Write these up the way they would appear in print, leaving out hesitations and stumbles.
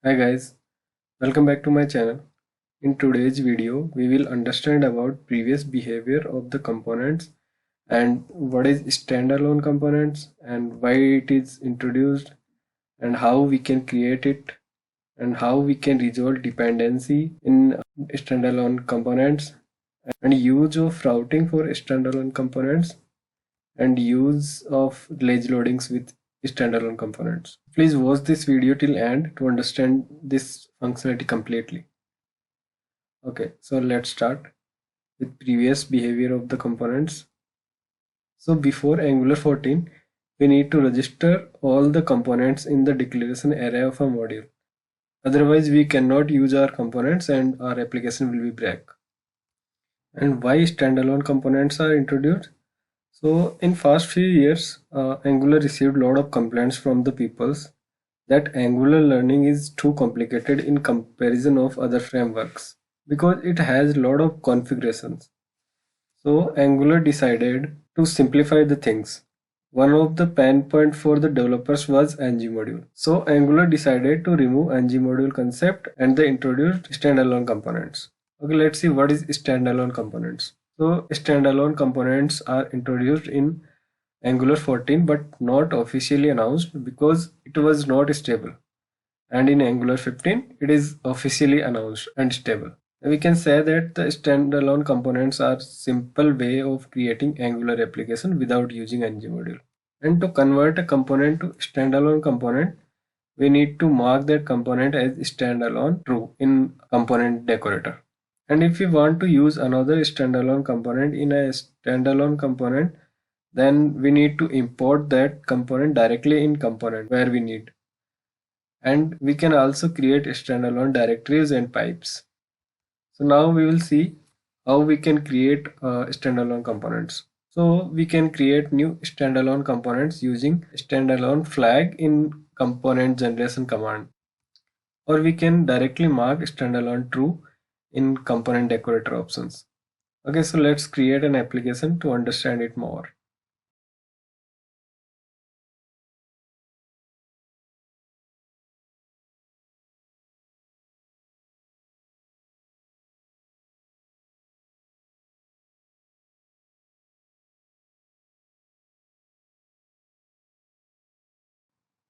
Hi guys, welcome back to my channel. In today's video, we will understand about previous behavior of the components and what is standalone components and why it is introduced and how we can create it and how we can resolve dependency in standalone components and use of routing for standalone components and use of lazy loadings with standalone components. Please watch this video till end to understand this functionality completely. Okay, so let's start with previous behavior of the components. So before Angular 14, we need to register all the components in the declaration array of a module. Otherwise, we cannot use our components and our application will be break. And why standalone components are introduced? So in past few years, Angular received a lot of complaints from the peoples that Angular learning is too complicated in comparison of other frameworks because it has a lot of configurations. So Angular decided to simplify the things. One of the pain point for the developers was ng module. So Angular decided to remove ng module concept and they introduced standalone components. Okay, let's see what is standalone components. So standalone components are introduced in Angular 14 but not officially announced because it was not stable. And in Angular 15 it is officially announced and stable. We can say that the standalone components are simple way of creating Angular application without using ng module. And to convert a component to standalone component, we need to mark that component as standalone true in component decorator. And if we want to use another standalone component in a standalone component, then we need to import that component directly in component where we need. And we can also create standalone directories and pipes. So now we will see how we can create standalone components. So we can create new standalone components using standalone flag in component generation command, or we can directly mark standalone true in component decorator options. Okay, so let's create an application to understand it more.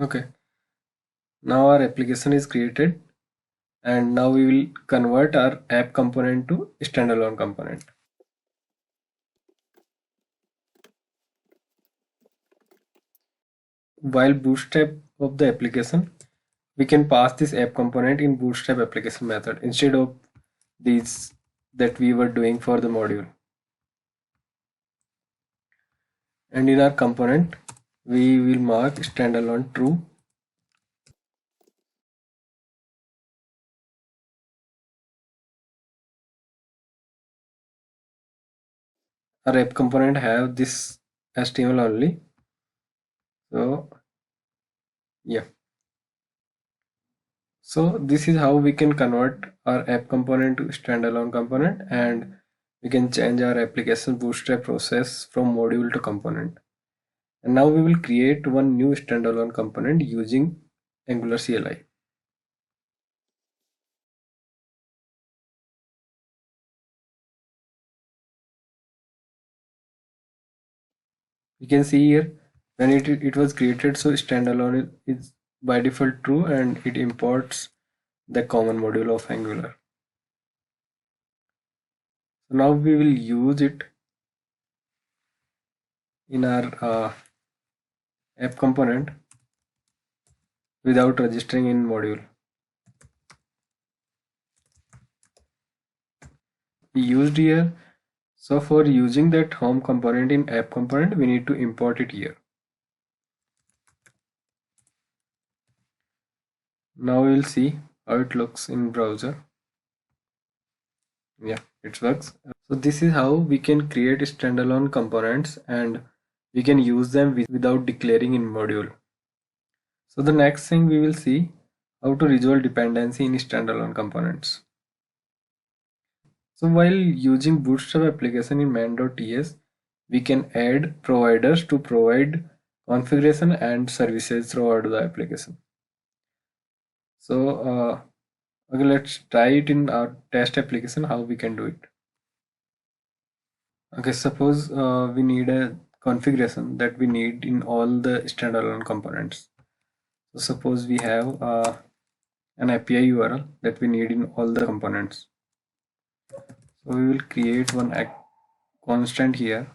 Okay, now our application is created and now we will convert our app component to standalone component. While bootstrap of the application, we can pass this app component in bootstrap application method instead of these that we were doing for the module. And in our component, we will mark standalone true. Our app component have this HTML only. So yeah. So this is how we can convert our app component to standalone component, and we can change our application bootstrap process from module to component. And now we will create one new standalone component using Angular CLI. You can see here when it was created, so standalone is by default true and it imports the common module of Angular. So now we will use it in our app component without registering in module. We used here, so for using that home component in app component we need to import it here. Now we will see how it looks in browser. Yeah, it works. So this is how we can create standalone components and we can use them without declaring in module. So the next thing we will see how to resolve dependency in standalone components. So while using Bootstrap application in main.ts, we can add providers to provide configuration and services throughout the application. Okay, let's try it in our test application how we can do it. Okay, suppose we need a configuration that we need in all the standalone components. So suppose we have an API URL that we need in all the components. So we will create one constant here.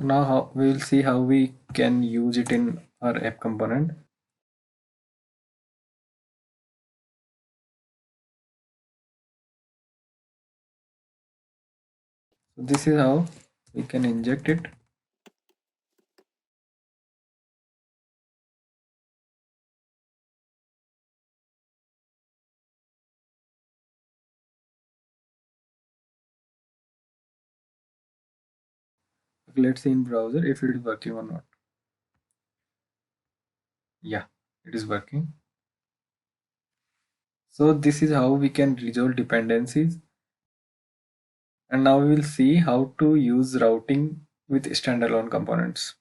Now we will see how we can use it in our app component. So this is how we can inject it. Let's see in browser if it is working or not. Yeah, it is working. So this is how we can resolve dependencies. And now we will see how to use routing with standalone components.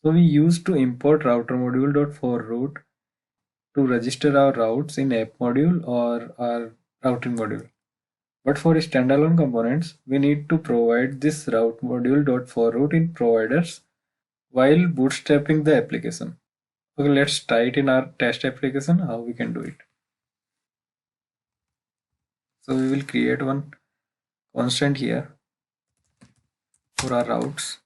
So we used to import router module.for route to register our routes in app module or our routing module. But for standalone components, we need to provide this route module.for route in providers while bootstrapping the application. Okay, let's try it in our test application how we can do it. So we will create one constant here for our routes.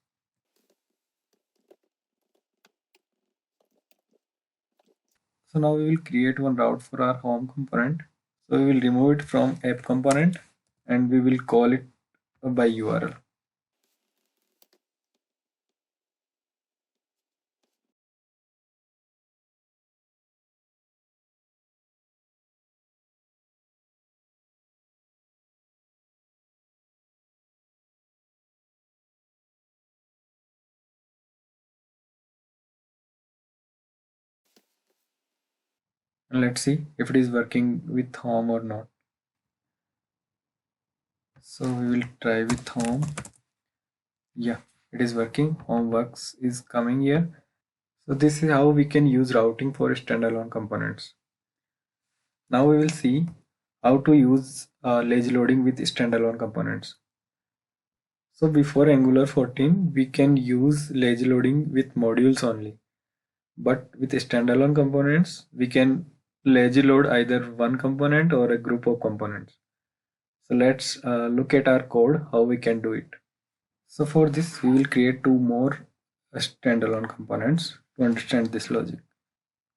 So now we will create one route for our home component. So we will remove it from app component and we will call it by URL. And let's see if it is working with home or not. So we will try with home. Yeah, it is working. Home works is coming here. So this is how we can use routing for standalone components. Now we will see how to use lazy loading with standalone components. So before Angular 14, we can use lazy loading with modules only. But with standalone components, we can lazy load either one component or a group of components. So let's look at our code, how we can do it. So for this, we will create two more standalone components to understand this logic.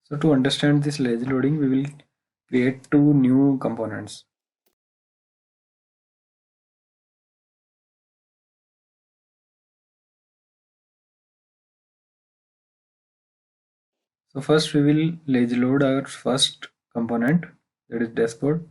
So to understand this lazy loading, we will create two new components. So first we will lazy load our first component, that is dashboard.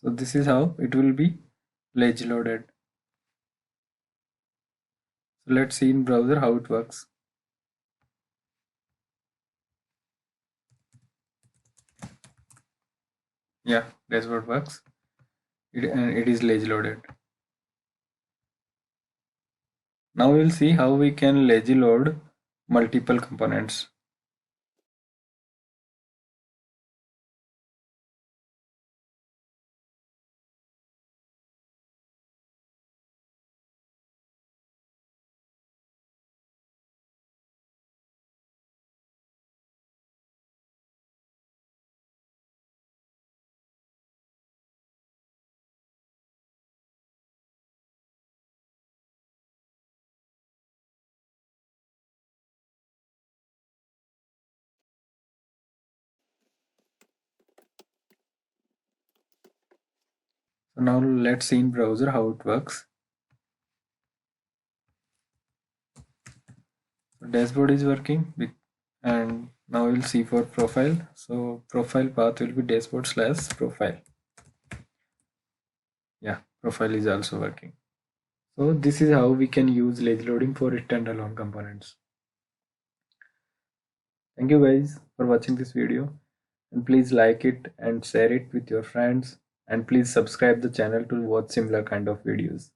So this is how it will be lazy loaded. So let's see in browser how it works. Yeah, dashboard works. And it is lazy loaded. Now we will see how we can lazy load multiple components. So now let's see in browser how it works. Dashboard is working and now we'll see for profile. So profile path will be dashboard slash profile. Yeah, profile is also working. So this is how we can use lazy loading for standalone components. Thank you guys for watching this video, and please like it and share it with your friends, and please subscribe the channel to watch similar kind of videos.